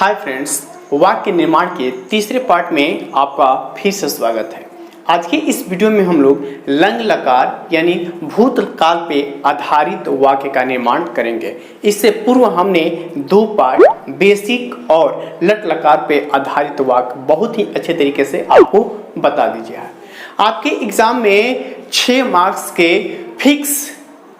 Hi friends, वाक्य निर्माण के तीसरे पार्ट में आपका फिर से स्वागत है। आज के इस वीडियो में हम लोग लंग लकार यानी भूतकाल पे आधारित वाक्य का निर्माण करेंगे। इससे पूर्व हमने दो पार्ट बेसिक और लट लकार पे आधारित वाक्य बहुत ही अच्छे तरीके से आपको बता दीजिए। आपके एग्जाम में 6 मार्क्स के फिक्स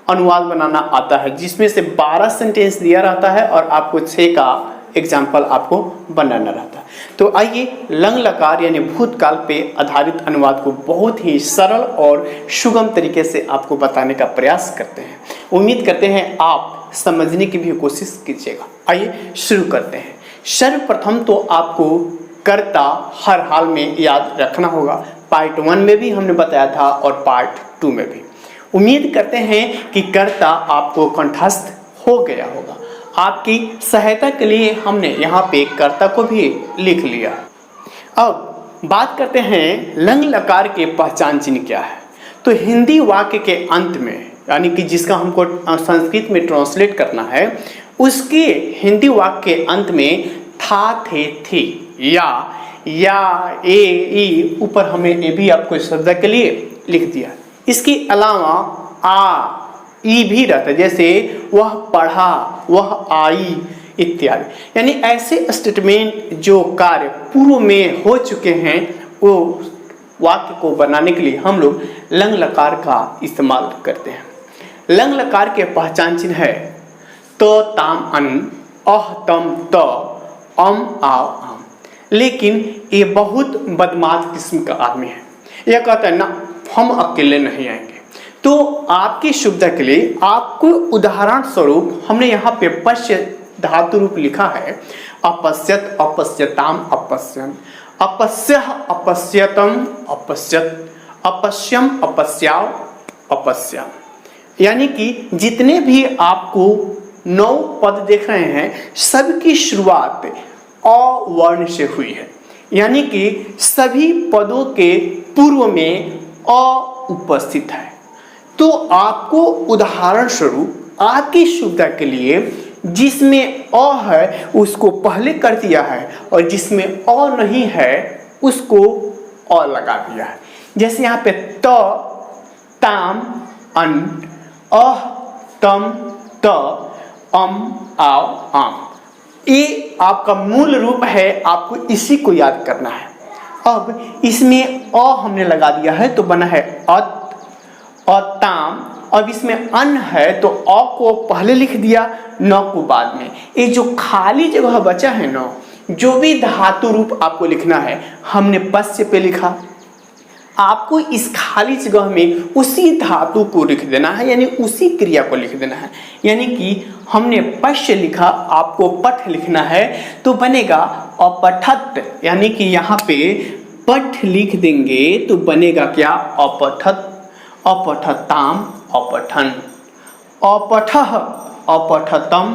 अनुवाद बनाना आता है, जिसमें से 12 सेंटेंस दिया रहता है और आपको 6 का एग्जाम्पल आपको बनाना रहता है। तो आइए लंग लकार यानी भूतकाल पे आधारित अनुवाद को बहुत ही सरल और सुगम तरीके से आपको बताने का प्रयास करते हैं। उम्मीद करते हैं आप समझने की भी कोशिश कीजिएगा। आइए शुरू करते हैं। सर्वप्रथम तो आपको कर्ता हर हाल में याद रखना होगा। पार्ट 1 में भी हमने बताया था और पार्ट 2 में भी। उम्मीद करते हैं कि कर्ता आपको कंठस्थ हो गया होगा। आपकी सहायता के लिए हमने यहाँ पे कर्ता को भी लिख लिया। अब बात करते हैं लंग लकार के पहचान चिन्ह क्या है। तो हिंदी वाक्य के अंत में, यानी कि जिसका हमको संस्कृत में ट्रांसलेट करना है, उसके हिंदी वाक्य के अंत में था, थे, थी या ए ऊपर हमने ए भी आपको शब्द के लिए लिख दिया। इसके अलावा आ ई भी रहता है, जैसे वह पढ़ा, वह आई इत्यादि। यानी ऐसे स्टेटमेंट जो कार्य पूर्व में हो चुके हैं, वो वाक्य को बनाने के लिए हम लोग लंग लकार का इस्तेमाल करते हैं। लंग लकार के पहचान चिन्ह है तो, ताम, अन, अह, तम, त, अम, आव, आम। लेकिन ये बहुत बदमाश किस्म का आदमी है। यह कहता है ना, हम अकेले नहीं आएंगे। तो आपकी सुविधा के लिए आपको उदाहरण स्वरूप हमने यहाँ पे पश्य धातु रूप लिखा है। अपश्यत, अपश्यताम, अपश्यन, अपश्यः, अपश्यतम, अपश्यत, अपश्यम, अपश्याव, अपश्याम। यानी कि जितने भी आपको 9 पद देख रहे हैं, सबकी शुरुआत अ वर्ण से हुई है। यानी कि सभी पदों के पूर्व में अ उपस्थित है। तो आपको उदाहरण स्वरूप आपकी सुविधा के लिए जिसमें अ है उसको पहले कर दिया है और जिसमें अ नहीं है उसको अ लगा दिया है। जैसे यहाँ पे त, ताम, अन, अह, तम, त, अम, आव, आम। ये आपका मूल रूप है, आपको इसी को याद करना है। अब इसमें अ हमने लगा दिया है तो बना है अत और ताम। अब इसमें अन है तो अ को पहले लिख दिया, न को बाद में। ये जो खाली जगह बचा है न, जो भी धातु रूप आपको लिखना है, हमने पश्य पे लिखा। आपको इस खाली जगह में उसी धातु को लिख देना है, यानी उसी क्रिया को लिख देना है। यानी कि हमने पश्य लिखा, आपको पठ लिखना है तो बनेगा अपठत। यानी कि यहाँ पे पठ लिख देंगे तो बनेगा क्या, अपठत, अपठताम, अपठन, अपठः, अपठतम,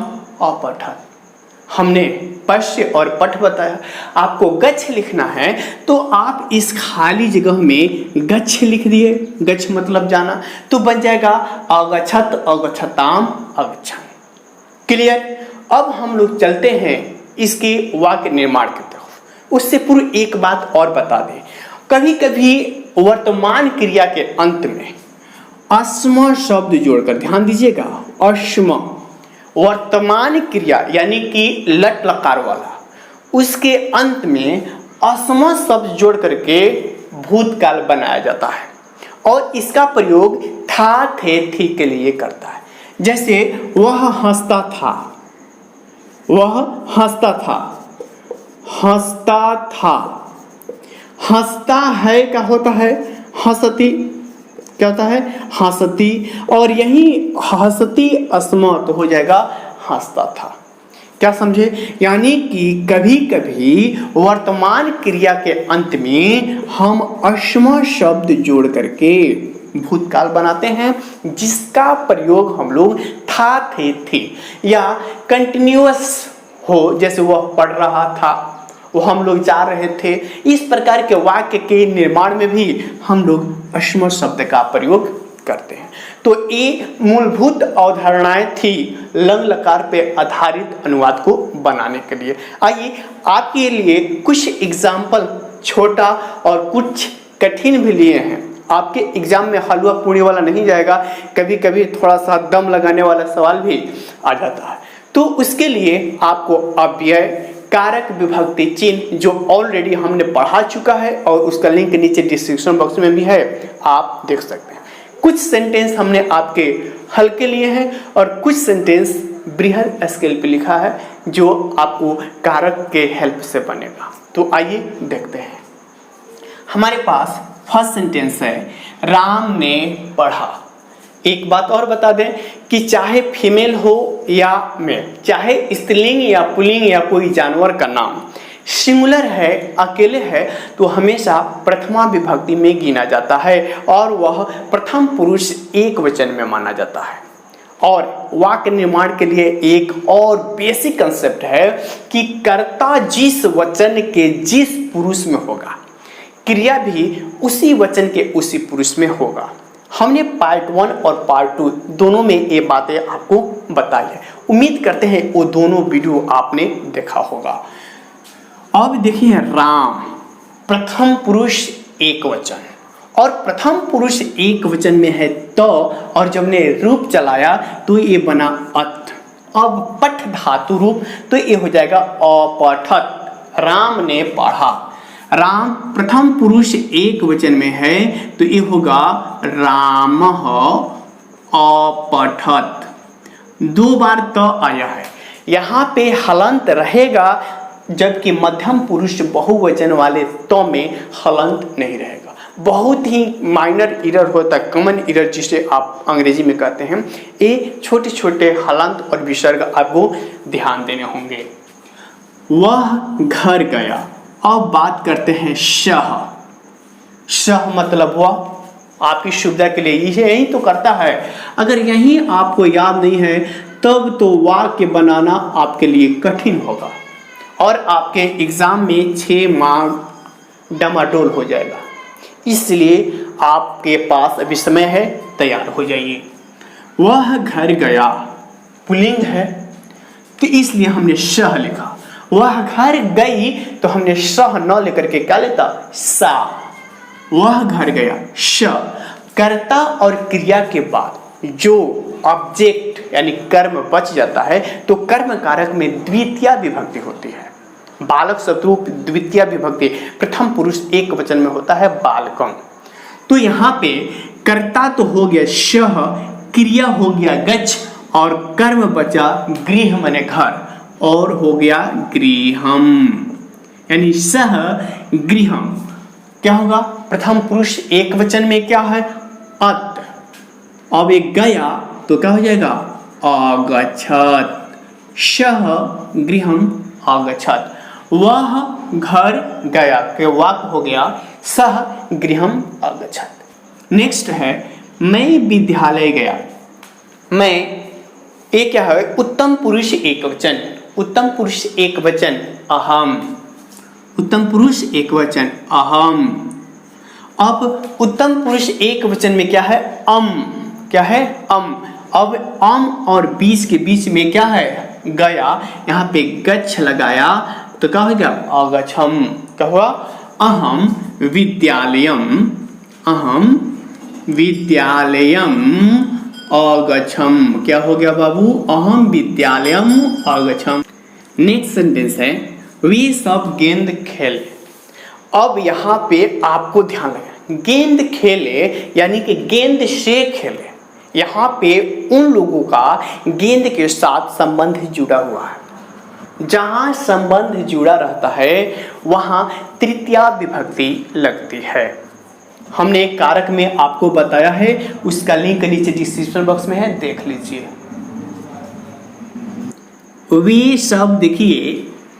अपठत। हमने पश्य और पठ बताया। आपको गच्छ लिखना है तो आप इस खाली जगह में गच्छ लिख दिए। गच्छ मतलब जाना, तो बन जाएगा अगच्छत, अगच्छताम, अगच्छन। क्लियर। अब हम लोग चलते हैं इसके वाक्य निर्माण की तरफ। उससे पूर्व एक बात और बता दें, कभी कभी वर्तमान क्रिया के अंत में अस्म शब्द जोड़कर, ध्यान दीजिएगा, अस्म वर्तमान क्रिया यानी कि लट लकार वाला, उसके अंत में अस्म शब्द जोड़ करके भूतकाल बनाया जाता है और इसका प्रयोग था, थे, थी के लिए करता है। जैसे वह हंसता था, वह हंसता था, हंसता था। हंसता है क्या होता है, हंसती। क्या होता है, हंसती। और यही हंसती अस्म तो हो जाएगा हंसता था। क्या समझे। यानी कि कभी कभी वर्तमान क्रिया के अंत में हम अस्म शब्द जोड़ करके भूतकाल बनाते हैं, जिसका प्रयोग हम लोग था, थे, थी या कंटिन्यूअस हो, जैसे वह पढ़ रहा था, वो हम लोग जा रहे थे। इस प्रकार के वाक्य के निर्माण में भी हम लोग अस्म शब्द का प्रयोग करते हैं। तो ये मूलभूत अवधारणाएं थी लंग लकार पे आधारित अनुवाद को बनाने के लिए। आइए आपके लिए कुछ एग्जाम्पल छोटा और कुछ कठिन भी लिए हैं। आपके एग्जाम में हलवा पूरी वाला नहीं जाएगा, कभी कभी थोड़ा सा दम लगाने वाला सवाल भी आ जाता है। तो उसके लिए आपको अव्यय, कारक, विभक्ति चिन्ह जो ऑलरेडी हमने पढ़ा चुका है और उसका लिंक नीचे डिस्क्रिप्शन बॉक्स में भी है, आप देख सकते हैं। कुछ सेंटेंस हमने आपके हल्के लिए हैं और कुछ सेंटेंस बृहद स्केल पे लिखा है जो आपको कारक के हेल्प से बनेगा। तो आइए देखते हैं। हमारे पास फर्स्ट सेंटेंस है, राम ने पढ़ा। एक बात और बता दें कि चाहे फीमेल हो या मेल, चाहे स्त्रीलिंग या पुल्लिंग या कोई जानवर का नाम सिंगुलर है, अकेले है, तो हमेशा प्रथमा विभक्ति में गिना जाता है और वह प्रथम पुरुष एक वचन में माना जाता है। और वाक्य निर्माण के लिए एक और बेसिक कंसेप्ट है कि कर्ता जिस वचन के जिस पुरुष में होगा, क्रिया भी उसी वचन के उसी पुरुष में होगा। हमने पार्ट 1 और पार्ट 2 दोनों में ये बातें आपको बताई है। उम्मीद करते हैं वो दोनों वीडियो आपने देखा होगा। अब देखिए, राम प्रथम पुरुष एक वचन, और प्रथम पुरुष एक वचन में है तो, और जब ने रूप चलाया तो ये बना अत। अब पठ धातु रूप तो ये हो जाएगा अपठत। राम ने पढ़ा। राम प्रथम पुरुष एक वचन में है तो ये होगा रामः अपठत। 2 बार त आया है, यहाँ पे हलंत रहेगा, जबकि मध्यम पुरुष बहुवचन वाले तो में हलंत नहीं रहेगा। बहुत ही माइनर एरर होता है, कॉमन एरर जिसे आप अंग्रेजी में कहते हैं। ये छोटे छोटे हलंत और विसर्ग आपको ध्यान देने होंगे। वह घर गया। अब बात करते हैं शह। शह मतलब हुआ, आपकी सुविधा के लिए यही तो करता है। अगर यही आपको याद नहीं है तब तो वाक्य बनाना आपके लिए कठिन होगा और आपके एग्जाम में 6 मार्क डमाडोल हो जाएगा। इसलिए आपके पास अभी समय है, तैयार हो जाइए। वह घर गया पुल्लिंग है तो इसलिए हमने शह लिखा। वह घर गई तो हमने सह न लेकर के क्या लेता, सा। वह घर गया। श कर्ता और क्रिया के बाद जो ऑब्जेक्ट यानी कर्म बच जाता है तो कर्म कारक में द्वितीय विभक्ति होती है। बालक शत्रुप द्वितीय विभक्ति, प्रथम पुरुष एक वचन में होता है बालकम। तो यहाँ पे कर्ता तो हो गया शह, क्रिया हो गया गच्छ और कर्म बचा गृह माने घर और हो गया गृहम, यानी सह गृहम। क्या होगा, प्रथम पुरुष एक वचन में क्या है अत। अब एक गया तो क्या हो जाएगा आगच्छत। शह गृहम आगच्छत। वह घर गया के वाक्य हो गया सह गृहम आगच्छत। नेक्स्ट है मैं विद्यालय गया। मैं, ये क्या है, उत्तम पुरुष एक वचन। उत्तम पुरुष एक वचन अहम। उत्तम पुरुष एक वचन अहम। अब उत्तम पुरुष एक वचन में क्या है अम। क्या है अम। अब अम और बीच के बीच में क्या है गया, यहाँ पे गच्छ लगाया तो क्या हो गया अगच्छम। क्या हुआ, अहम विद्यालयम। अहम विद्यालयम अगच्छम। क्या हो गया बाबू, अहम विद्यालयम अगच्छम। नेक्स्ट सेंटेंस है वे सब गेंद खेले। अब यहाँ पे आपको ध्यान लगा, गेंद खेले यानी कि गेंद से खेले। यहाँ पे उन लोगों का गेंद के साथ संबंध जुड़ा हुआ है। जहाँ संबंध जुड़ा रहता है वहाँ तृतीय विभक्ति लगती है। हमने एक कारक में आपको बताया है, उसका लिंक नीचे डिस्क्रिप्शन बॉक्स में है, देख लीजिए। वे सब देखिए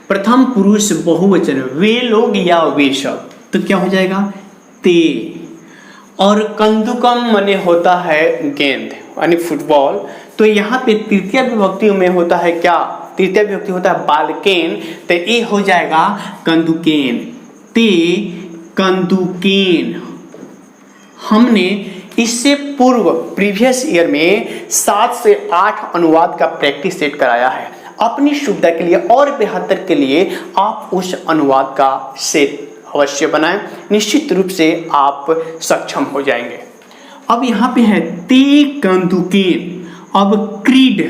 प्रथम पुरुष बहुवचन, वे लोग या वे सब, तो क्या हो जाएगा ते। और कंदुकम माने होता है गेंद यानी फुटबॉल, तो यहाँ पे तृतीय विभक्ति में होता है क्या, तृतीय विभक्ति होता है बालकेन, तो ये हो जाएगा कंदुकेन। ते कंदुकेन। हमने इससे पूर्व प्रीवियस ईयर में 7 से 8 अनुवाद का प्रैक्टिस सेट कराया है। अपनी सुविधा के लिए और बेहतर के लिए आप उस अनुवाद का सेट अवश्य बनाएं, निश्चित रूप से आप सक्षम हो जाएंगे। अब यहाँ पे है ते कंदुकेन। अब क्रीड,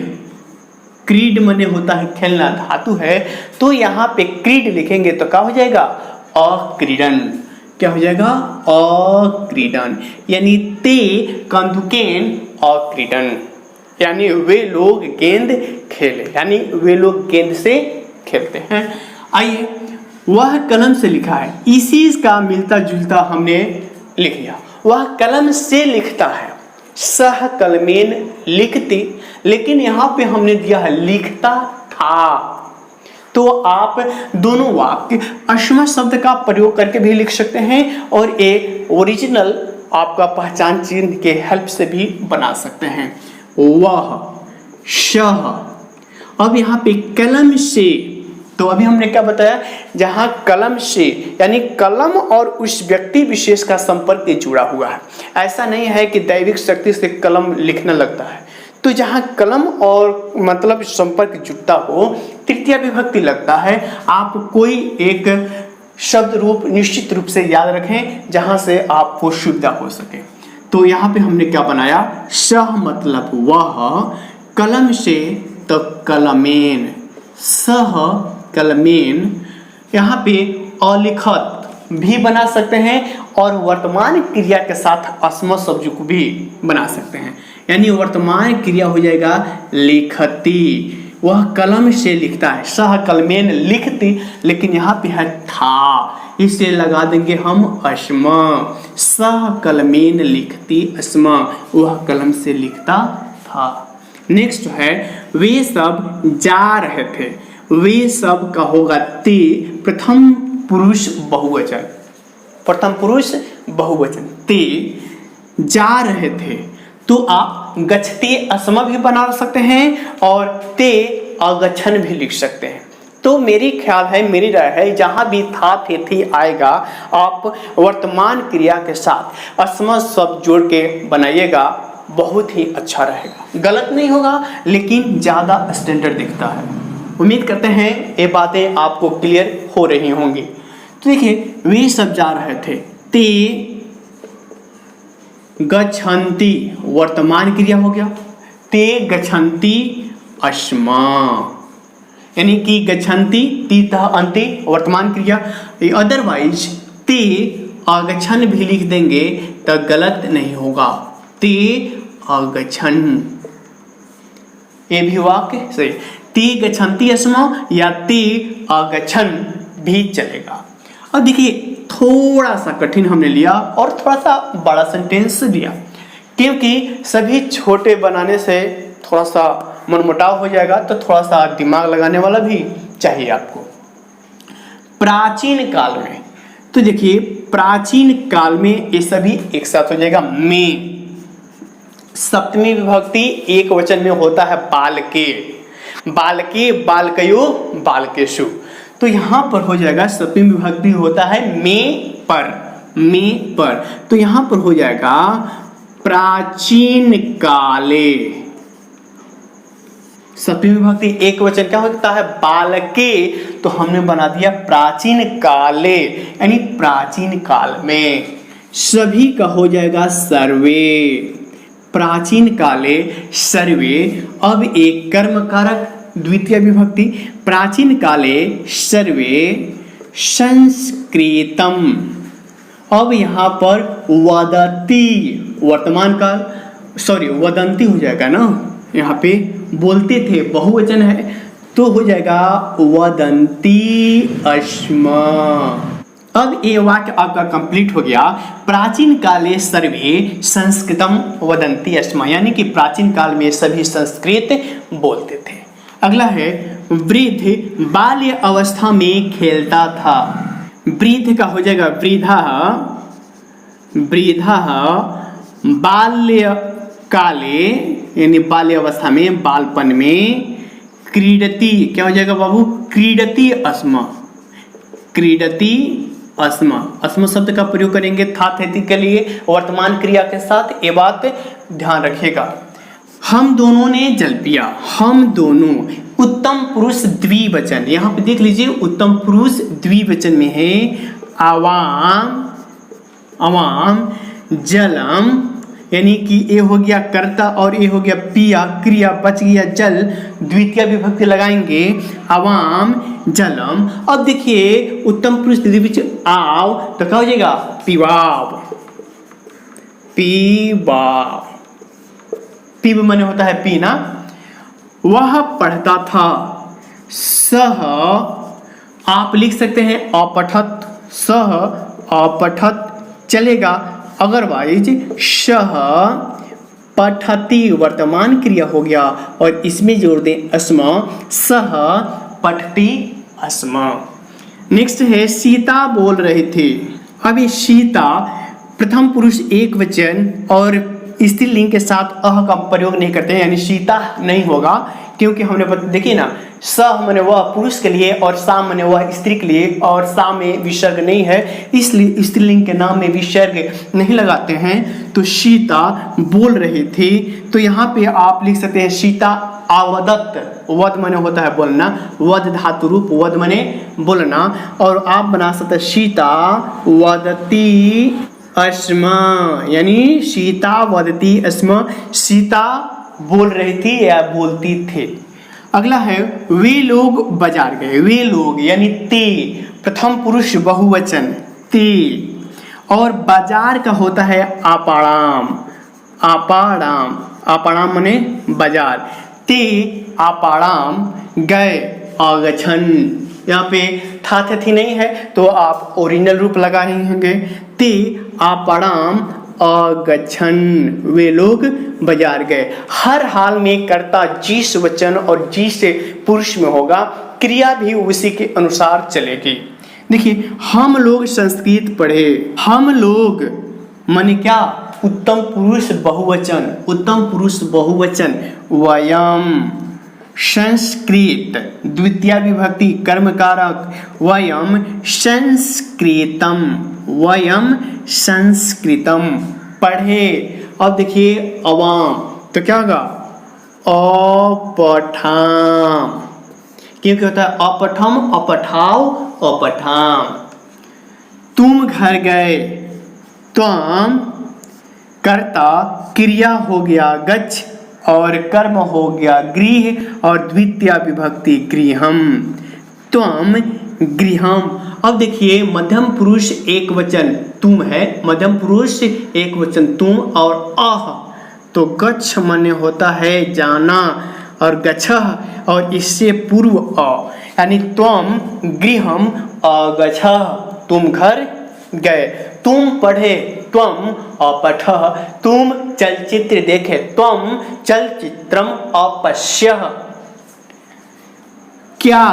क्रीड माने होता है खेलना, धातु है, तो यहाँ पे क्रीड लिखेंगे तो क्या हो जाएगा? अक्रीडन। क्या हो जाएगा? अक्रीडन। यानी ते कंदुकेन अक्रीडन, यानी वे लोग गेंद खेले, यानी वे लोग गेंद से खेलते हैं। आइए, वह कलम से लिखा है, इसी का मिलता जुलता हमने लिख लिया। वह कलम से लिखता है, सह कलमेन लिखती, लेकिन यहाँ पे हमने दिया है लिखता था। तो आप दोनों वाक्य अश्म शब्द का प्रयोग करके भी लिख सकते हैं और एक ओरिजिनल आपका पहचान चिन्ह के हेल्प से भी बना सकते हैं। वह, शह। अब यहाँ पे कलम से, तो अभी हमने क्या बताया, जहाँ कलम से यानी कलम और उस व्यक्ति विशेष का संपर्क जुड़ा हुआ है। ऐसा नहीं है कि दैविक शक्ति से कलम लिखने लगता है। तो जहाँ कलम और मतलब संपर्क जुड़ता हो, तृतीय विभक्ति लगता है। आप कोई एक शब्द रूप निश्चित रूप से याद रखें जहाँ से आपको सुविधा हो सके। तो यहाँ पे हमने क्या बनाया, सह मतलब वह, कलम से तो कलमेन, सह कलमेन। यहाँ पे अलिखत भी बना सकते हैं और वर्तमान क्रिया के साथ अस्म शब्द को भी बना सकते हैं, यानी वर्तमान क्रिया हो जाएगा लिखती। वह कलम से लिखता है, सह कलमेन लिखती, लेकिन यहाँ पे है था, इसे लगा देंगे हम अस्म। सह कलमेन लिखती अस्म, वह कलम से लिखता था। नेक्स्ट है वे सब जा रहे थे। वे सब का होगा ते, प्रथम पुरुष बहुवचन, प्रथम पुरुष बहुवचन। ते जा रहे थे, तो आप गच्छते अस्मा भी बना सकते हैं और ते अगछन भी लिख सकते हैं। तो मेरी ख्याल है, मेरी राय है, जहां भी था थे थी आएगा, आप वर्तमान क्रिया के साथ अस्मा शब्द जोड़ के बनाइएगा, बहुत ही अच्छा रहेगा। गलत नहीं होगा, लेकिन ज्यादा स्टैंडर्ड दिखता है। उम्मीद करते हैं ये बातें आपको क्लियर हो रही होंगी। तो देखिए, वे सब जा रहे थे, ते गच्छन्ति वर्तमान क्रिया हो गया, ते गच्छन्ति अस्मा, यानी कि गच्छन्ति तीतः अन्ति वर्तमान क्रिया। अदरवाइज ते अगछन भी लिख देंगे तो गलत नहीं होगा, ते अगछन, ये भी वाक्य सही। ते गच्छन्ति अस्मा या ते अगछन भी चलेगा। अब देखिए, थोड़ा सा कठिन हमने लिया और थोड़ा सा बड़ा सेंटेंस दिया, क्योंकि सभी छोटे बनाने से थोड़ा सा मनमुटाव हो जाएगा, तो थोड़ा सा दिमाग लगाने वाला भी चाहिए आपको। प्राचीन काल में, तो देखिए प्राचीन काल में ये सभी एक साथ हो जाएगा। में सप्तमी विभक्ति एक वचन में होता है बालके, बालके बालकयो बालकेशु। तो यहाँ पर हो जाएगा सप्तमी विभक्ति होता है में पर, में पर, तो यहाँ पर हो जाएगा प्राचीन काले। सप्तमी विभक्ति एक वचन क्या होता है, बालके, तो हमने बना दिया प्राचीन काले, यानी प्राचीन काल में। सभी का हो जाएगा सर्वे, प्राचीन काले सर्वे। अब एक कर्म कारक द्वितीय विभक्ति, प्राचीन काले सर्वे संस्कृतम। अब यहाँ पर वदति वर्तमान काल, सॉरी वदंती हो जाएगा ना, यहाँ पे बोलते थे बहुवचन है, तो हो जाएगा वदंती अस्मा। अब ये वाक्य आपका कंप्लीट हो गया। प्राचीन काले सर्वे संस्कृतम वदंती अस्मा, यानी कि प्राचीन काल में सभी संस्कृत बोलते थे। अगला है वृद्ध बाल्य अवस्था में खेलता था। वृद्ध का हो जाएगा वृद्धा, वृद्धा बाल्य काले, यानी बाल्य अवस्था में, बालपन में। क्रीडति क्या हो जाएगा बाबू, क्रीडति अस्मा, क्रीडति अस्मा। अस्मा शब्द का प्रयोग करेंगे था थेती के लिए वर्तमान क्रिया के साथ, ये बात ध्यान रखिएगा। हम दोनों ने जल पिया, हम दोनों उत्तम पुरुष द्विवचन, यहाँ पे देख लीजिए उत्तम पुरुष द्विवचन में है आवाम, अवाम जलम, यानी कि ये हो गया कर्ता और ये हो गया पिया, क्रिया बच गया जल, द्वितीय विभक्ति लगाएंगे अवाम जलम। अब देखिए उत्तम पुरुष द्विवचन आव तो क्या हो जाएगा पीवाव, पीवाव, पीव माने होता है पीना। वह पढ़ता था, सह आप लिख सकते हैं अपठत, सह अपठत चलेगा, अगरवाइज सह पठती वर्तमान क्रिया हो गया और इसमें जोड़ दें अस्मा, सह पठती अस्मा। नेक्स्ट है सीता बोल रहे थे। अब ये सीता प्रथम पुरुष एक वचन और स्त्रीलिंग के साथ अह का प्रयोग नहीं करते हैं, यानी सीता नहीं होगा, क्योंकि हमने देखिए ना स माने वह पुरुष के लिए और सा माने वह स्त्री के लिए, और सा में विसर्ग नहीं है, इसलिए स्त्रीलिंग के नाम में विसर्ग नहीं लगाते हैं। तो सीता बोल रहे थे, तो यहाँ पे आप लिख सकते हैं सीता आवदत, वद माने होता है बोलना, वद धातु रूप वद माने बोलना, और आप बना सकते हैं सीता वदती अस्मा, यानी सीता वदती अस्मा, सीता बोल रही थी या बोलती थे। अगला है वे लोग बाजार गए, वे लोग यानी ते, प्रथम पुरुष बहुवचन ते, और बाजार का होता है आपाड़ाम, आपाड़ाम, आपाड़ाम माने बाजार, ते आपाड़ाम गए आगछन, यहाँ पे था थी नहीं है तो आप ओरिजिनल रूप लगाए होंगे, ते आपाड़ाम अगछन, वे लोग बाजार गए। हर हाल में कर्ता जिस वचन और जिस पुरुष में होगा, क्रिया भी उसी के अनुसार चलेगी। देखिए हम लोग संस्कृत पढ़े, हम लोग माने क्या उत्तम पुरुष बहुवचन, उत्तम पुरुष बहुवचन, वयम संस्कृत द्वितीय विभक्ति कर्मकारक, वयम संस्कृतम, वयम संस्कृतम पढ़े। अब देखिए अवाम तो क्या होगा अपठाम, क्योंकि होता है अपठम अपठाओ अपठाम। तुम घर गए, त्वम कर्ता, क्रिया हो गया गच्छ और कर्म हो गया गृह और द्वितीय विभक्ति गृहम, त्वम गृहम। अब देखिए मध्यम पुरुष एक वचन तुम है, मध्यम पुरुष एक वचन तुम और अह, तो गच्छ माने होता है जाना और गच्छः और इससे पूर्व अ, यानी त्वम गृहम अगच्छः, तुम घर गए, तुम पढ़े त्वम अपठः, तुम चलचित्र देखे त्वम चलचित्रम अपश्यः। क्या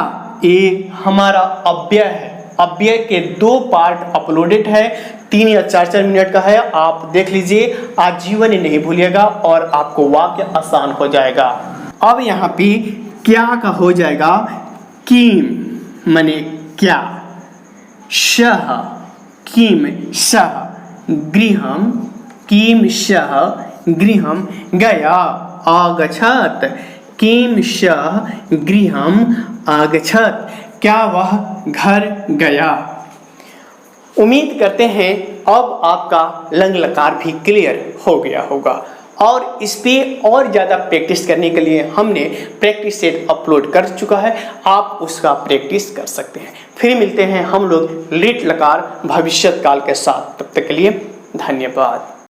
ये हमारा अव्यय है, अव्यय के 2 पार्ट अपलोडेड है, 3 या 4 मिनट का है, आप देख लीजिए, आजीवन ही नहीं भूलिएगा और आपको वाक्य आसान हो जाएगा। अब यहाँ पे क्या का हो जाएगा किम माने क्या, शह किम शह गृहम, किम शह गृहम गया आगच्छत, किम शह गृहम आगच्छत, क्या वह घर गया। उम्मीद करते हैं अब आपका लंग लकार भी क्लियर हो गया होगा, और इस पे और ज़्यादा प्रैक्टिस करने के लिए हमने प्रैक्टिस सेट अपलोड कर चुका है, आप उसका प्रैक्टिस कर सकते हैं। फिर मिलते हैं हम लोग लिट लकार भविष्यत काल के साथ, तब तक के लिए धन्यवाद।